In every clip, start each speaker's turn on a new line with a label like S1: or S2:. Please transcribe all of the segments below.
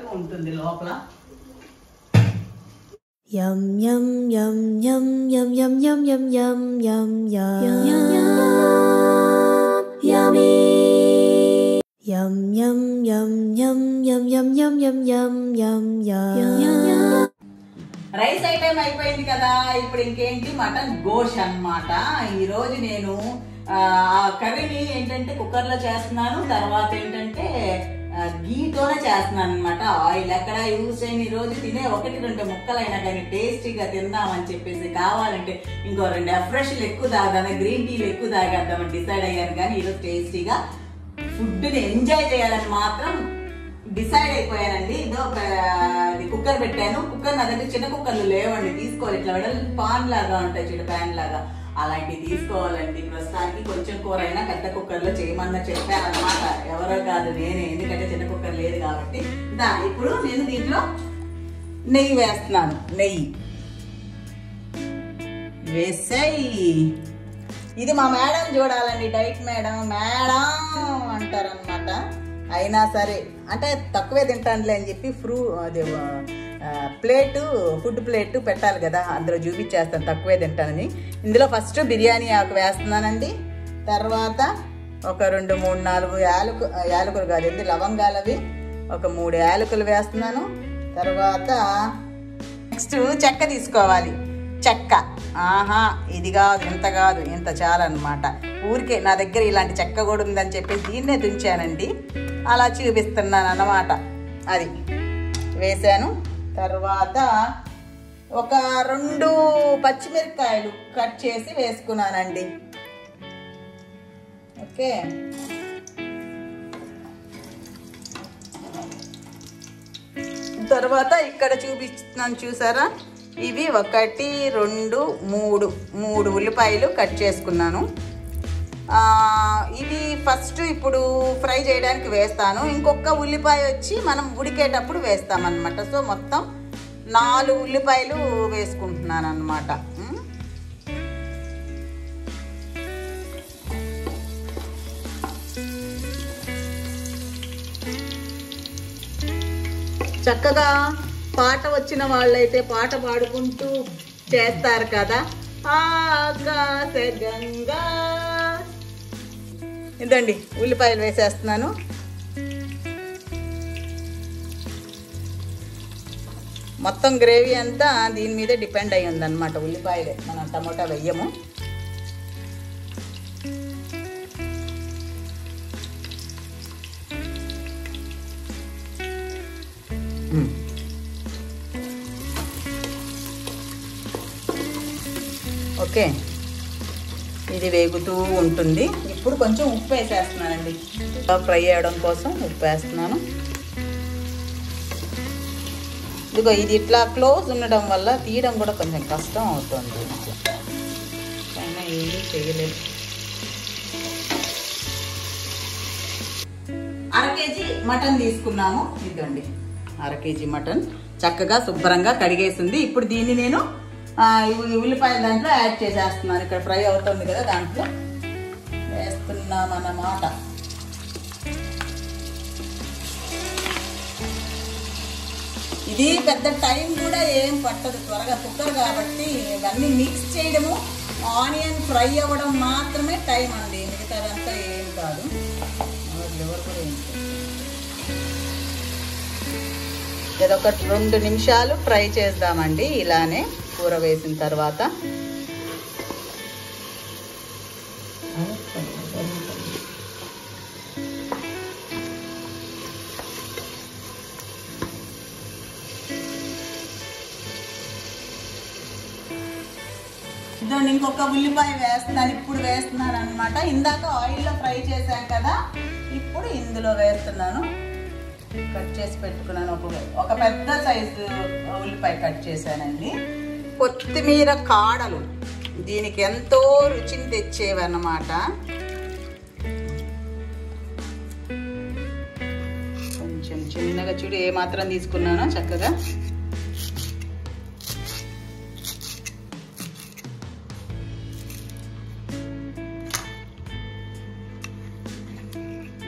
S1: వరకు ఉంటుంది లోపల.
S2: Yum yum yum yum yum yum yum yum yum yum yum yummy. Yum yum yum yum yum yum yum yum yum yum yum.
S1: Rice item అయిపోయింది కదా. ఇప్పుడు ఇంకేంటి, mutton గోష్ అన్నమాట. ఈరోజు నేను కర్రీని ఏంటంటే కుక్కర్లో చేస్తున్నాను. తర్వాత ఏంటంటే గీతోనే చేస్తున్నాను అనమాట. ఆయిల్ ఎక్కడ యూజ్ చేయని. ఈరోజు తినే 1-2 ముక్కలైనా కానీ టేస్టీగా తిందామని చెప్పేసి, కావాలంటే ఇంకో 2 ఎఫ్రెష్లు ఎక్కువ తాగాను, గ్రీన్ టీలు ఎక్కువ తాగేద్దామని డిసైడ్ అయ్యాను. కానీ ఈరోజు టేస్టీగా ఫుడ్ని ఎంజాయ్ చేయాలని మాత్రం డిసైడ్ అయిపోయానండి. ఇదో కుక్కర్ పెట్టాను. కుక్కర్ నా దగ్గర చిన్న కుక్కర్లు లేవండి, తీసుకోవాలి. ఇట్లా వెడల్ పాన్ లాగా ఉంటాయి చూడ, ప్యాన్ లాగా, అలాంటివి తీసుకోవాలండి. ప్రస్తుతానికి కొంచెం కూర అయినా పెద్ద కుక్కర్లో చేయమన్నా చెప్పాను అనమాట. ఎవరో కాదు, నేనే. ఎందుకంటే చిన్న కుక్కర్ లేదు కాబట్టి. ఇప్పుడు నేను దీంట్లో నెయ్యి వేస్తున్నాను. నెయ్యి వేసాయి. ఇది మా మేడం చూడాలండి, డైట్ మేడం అంటారనమాట. అయినా సరే అంటే తక్కువే తింటానులే అని చెప్పి అదే ఫుడ్ ప్లేట్ పెట్టాలి కదా, అందులో చూపించేస్తాను తక్కువే తింటానని. ఇందులో ఫస్ట్ బిర్యానీ ఆకు వేస్తున్నానండి. తర్వాత ఒక 2, 3, 4 యాలకులు కాదు, లవంగాలవి ఒక 3 యాలకులు వేస్తున్నాను. తర్వాత నెక్స్ట్ చెక్క తీసుకోవాలి. చెక్క ఇది కాదు, ఇంత కాదు, ఇంత చాలన్నమాట. ఊరికే నా దగ్గర ఇలాంటి చెక్క కూడా ఉందని చెప్పి దీన్నే తుంచానండి. అలా చూపిస్తున్నాను అన్నమాట. అది వేసాను. తర్వాత ఒక 2 పచ్చిమిరపకాయలు కట్ చేసి వేసుకున్నానండి. ఓకే, తర్వాత ఇక్కడ చూపిస్తున్నాను చూసారా, ఇవి 1, 2, 3 ఉల్లిపాయలు కట్ చేసుకున్నాను. ఇవి ఫస్ట్ ఇప్పుడు ఫ్రై చేయడానికి వేస్తాను. ఇంకొక ఉల్లిపాయ వచ్చి మనం ఉడికేటప్పుడు వేస్తామన్నమాట. సో మొత్తం 4 ఉల్లిపాయలు వేసుకుంటున్నాను అన్నమాట. చక్కగా పాట వచ్చిన వాళ్ళైతే పాట పాడుకుంటూ చేస్తారు కదా. ఆకాశ గంగా. ఇదండి ఉల్లిపాయలు వేసేస్తున్నాను. మొత్తం గ్రేవీ అంతా దీని మీదే డిపెండ్ అయ్యి ఉందన్నమాట. ఉల్లిపాయలే, మనం టమోటా వెయ్యము. ఓకే, ఇది వేగుతూ ఉంటుంది. ఇప్పుడు కొంచెం ఉప్పు వేసేస్తున్నానండి. ఫ్రై చేయడం కోసం ఉప్పు వేస్తున్నాను. ఇదిగో ఇది ఇట్లా క్లోజ్ ఉండడం వల్ల తీయడం కూడా కొంచెం కష్టం అవుతుంది. అయినా ఏమీ చేయలేదు. 1/2 కేజీ మటన్ తీసుకున్నాము. ఇదండి 1/2 కేజీ మటన్ చక్కగా శుభ్రంగా కడిగేసింది. ఇప్పుడు దీన్ని నేను ఉల్లిపాయలు దాంట్లో యాడ్ చేసేస్తున్నాను. ఇక్కడ ఫ్రై అవుతుంది కదా, దాంట్లో వేస్తున్నాం అన్నమాట. ఇది పెద్ద టైం కూడా ఏం పట్టదు, త్వరగా కుక్కర్ కాబట్టి. ఇవన్నీ మిక్స్ చేయడము, ఆనియన్ ఫ్రై అవ్వడం మాత్రమే టైం అండి. మిగతాదంతా ఏం కాదు. లివర్ కూడా ఏం ఇదొక 2 నిమిషాలు ఫ్రై చేద్దామండి. ఇలానే కూర వేసిన తర్వాత ఇదండి ఇంకొక ఉల్లిపాయ వేస్తున్నాను. ఇప్పుడు వేస్తున్నాను అనమాట. ఇందాక ఆయిల్లో ఫ్రై చేశాను కదా, ఇప్పుడు ఇందులో వేస్తున్నాను. కట్ చేసి పెట్టుకున్నాను. ఒక పెద్ద సైజు ఉల్లిపాయ కట్ చేశానండి. కొత్తిమీర కాడలు దీనికి ఎంతో రుచిని తెచ్చేవన్నమాట. కొంచెం చిన్నగా చూడు ఏ మాత్రం తీసుకున్నానో చక్కగా.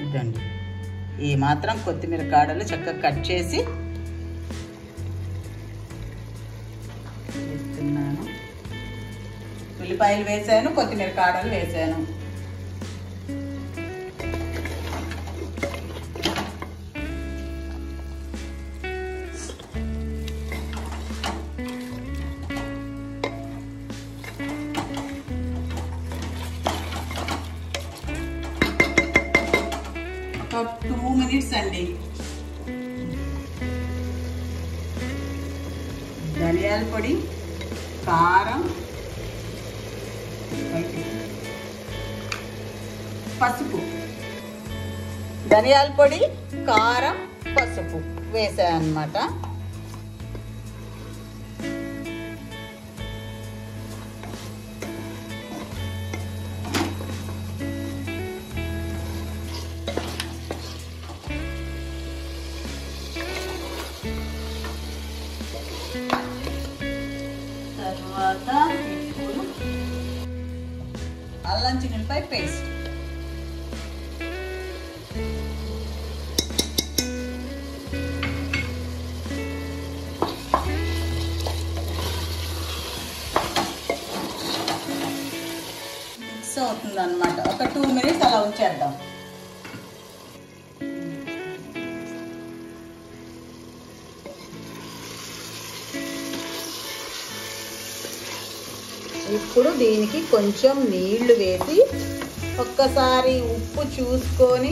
S1: ఇదండి ఈ మాత్రం కొత్తిమీర కాడలు చక్కగా కట్ చేసి వేస్తున్నాను. ఉల్లిపాయలు వేసాను, కొత్తిమీర కాడలు వేసాను. ఒక 2 minutes అండి. ధనియాల పొడి, కారం, పసుపు. ధనియాల పొడి, కారం, పసుపు వేసాను అన్నమాట. తర్వాత ఇప్పుడు అల్లం చిన్నులపాయ పేస్ట్. మిక్స్ అవుతుంది అన్నమాట. ఒక 2 minutes అలా ఉంచేద్దాం. ఇప్పుడు దీనికి కొంచెం నీళ్లు వేసి ఒక్కసారి ఉప్పు చూసుకొని,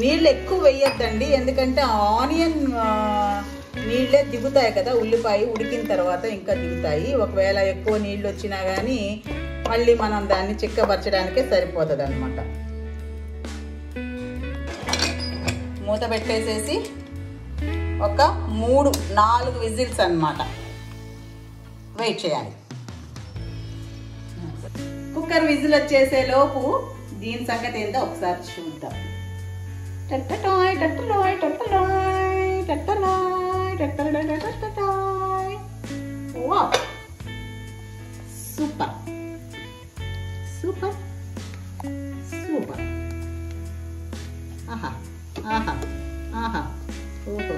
S1: నీళ్ళు ఎక్కువ వేయొద్దండి, ఎందుకంటే ఆనియన్ నీళ్ళే దిగుతాయి కదా, ఉల్లిపాయ ఉడికిన తర్వాత ఇంకా దిగుతాయి. ఒకవేళ ఎక్కువ నీళ్ళు వచ్చినా కానీ మళ్ళీ మనం దాన్ని చిక్కబరచడానికే సరిపోతుంది అన్నమాట. మూత పెట్టేసేసి ఒక 3-4 విజిల్స్ అన్నమాట వెయిట్ చేయాలి. కుక్కర్ విజిల్ వచ్చేసే లోపు దీని సంగతి ఏంటో ఒకసారి చూద్దాం. టట్టటాయ్ టట్టలాయ్ టట్టలాయ్ టట్టలాయ్ టట్టలాయ్ టట్టలాయ్. Wow, super super super. ఆహా ఆహా ఆహా, ఓహో.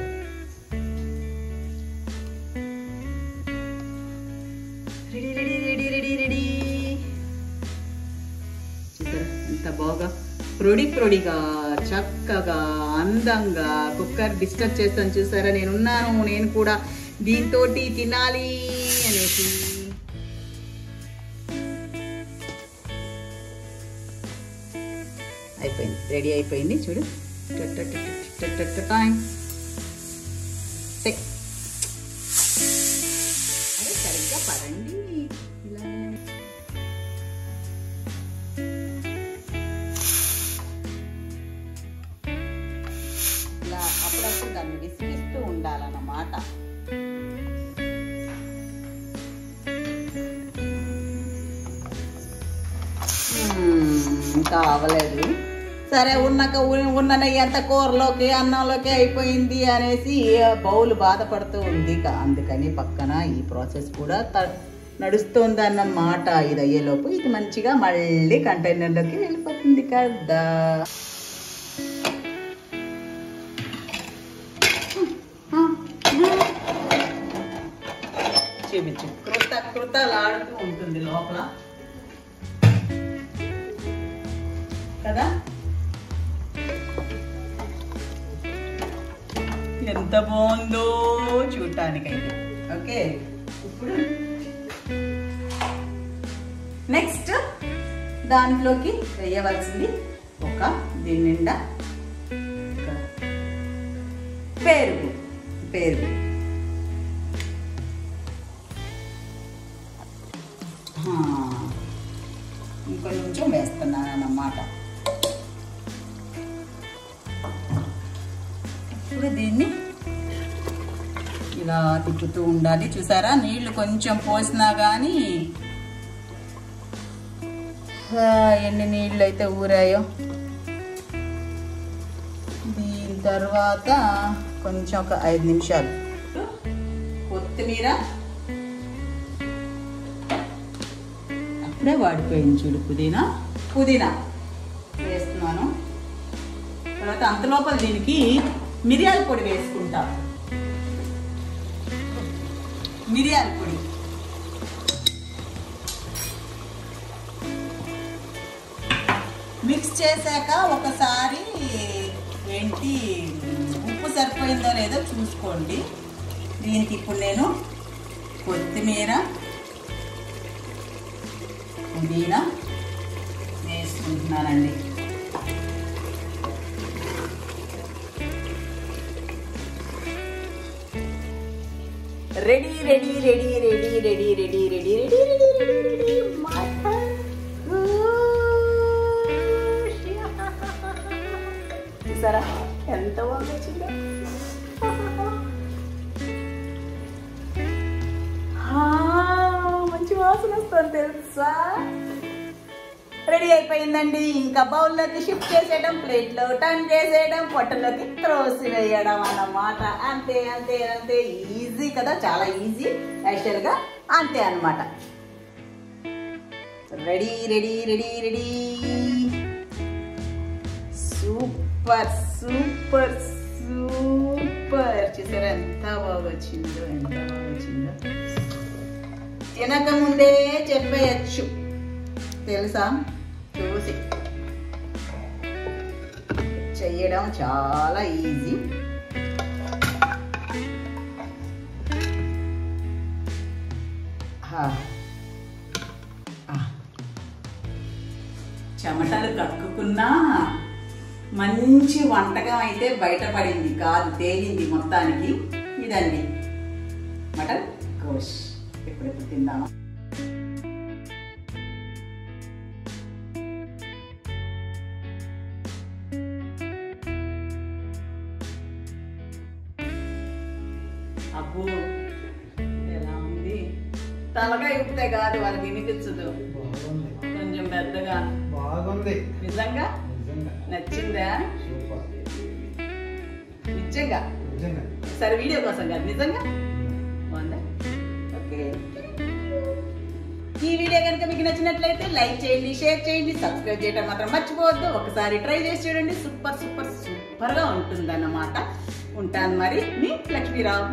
S1: Ready ready ready ready ready. చూసారా ఎంత బాగా పొడిగా చక్కగా అందంగా కుక్కర్ డిస్టర్బ్ చేస్తాను. చూసారా, నేను కూడా దీంతో తినాలి అనేసి. అయిపోయింది, రెడీ అయిపోయింది. చూడు, అరే సరిగ్గా పడండి. ఇలా ఇలా అప్పుడప్పుడు దాన్ని విసిగిస్తూ ఉండాలన్నమాట. ఇంకా అవ్వలేదు. సరే, ఉన్న నెయ్యి అంత కూరలోకి అన్నంలోకి అయిపోయింది అనేసి బౌల్ బాధపడుతూ ఉంది. అందుకని పక్కన ఈ ప్రాసెస్ కూడా నడుస్తుంది అన్నమాట. ఇది అయ్యేలోపు ఇది మంచిగా మళ్ళీ కంటైనర్లోకి వెళ్ళిపోతుంది కదా. చూపించు, కృతలాడుతూ ఉంటుంది లోపల కదా. ఎంత బాగుందో చూడటానికైతే. ఓకే, ఇప్పుడు నెక్స్ట్ దాంట్లోకి వేయవలసింది దీని నిండా పెరుగు. ఇంకొంచెం వేస్తున్నాను అన్నమాట. ఇప్పుడు దీన్ని ఇలా తిప్పుతూ ఉండాలి. చూసారా, నీళ్లు కొంచెం పోసినా కానీ ఎన్ని నీళ్ళు అయితే ఊరాయో. దీని తర్వాత కొంచెం ఒక 5 నిమిషాలు కొత్తిమీర అప్పుడే వాడిపోయింది. చూడు, పుదీనా వేస్తున్నాను. తర్వాత అంతలోపల దీనికి మిరియాల పొడి వేసుకుంటా. మిరియాల పొడి, మిక్స్ చేశాక ఒకసారి ఉప్పు సరిపోయిందో లేదో చూసుకోండి. దీనికి ఇప్పుడు నేను కొత్తిమీర, పుదీనా వేసుకుంటున్నానండి. Ready ready ready ready ready ready ready ready ready ready ready mutton చూసారా ఎంత బాగా వచ్చిందో. మంచి వాసన వస్తుంది తెలుసా. రెడీ అయిపోయిందండి. ఇంకా బౌల్లోకి షిఫ్ట్ చేసేయడం, ప్లేట్లో టర్న్ చేసేయడం, పొట్టలోకి త్రోసి వేయడం అన్నమాట. అంతే అంతే అంతే. ఈజీ కదా, చాలా ఈజీ యాక్చువల్గా. అంతే అన్నమాట. Ready ready ready ready. Super super super. చూసారా ఎంత బాగా వచ్చిందో, ఎంత బాగా వచ్చిందో. తినక ముందే చెప్పేయచ్చు తెలుసా. చూసి చెయ్యడం చాలా ఈజీ. చెమటలు కక్కుకున్నా మంచి వంటకం అయితే బయటపడింది కాదు, తేలింది మొత్తానికి. ఇదండి మటన్ గోష్. ఎప్పుడెప్పుడు తిందామా. అబ్బో ఎలా ఉంది. తలకాయ ఉప్పితే కాదు, వాళ్ళకి వినిపించదు. కొంచెం పెద్దగా బాగుంది. నిజంగా నచ్చిందా? నిజంగా సరే, వీడియో కోసం కాదు, నిజంగా బాగుందా? ఓకే. ఈ వీడియో కనుక మీకు నచ్చినట్లయితే లైక్ చేయండి, షేర్ చేయండి, సబ్స్క్రైబ్ చేయడం మాత్రం మర్చిపోవద్దు. ఒకసారి ట్రై చేసి చూడండి. సూపర్ సూపర్ సూపర్ గా ఉంటుందన్నమాట. ఉంటాను మరి, మీ లక్ష్మీరావు.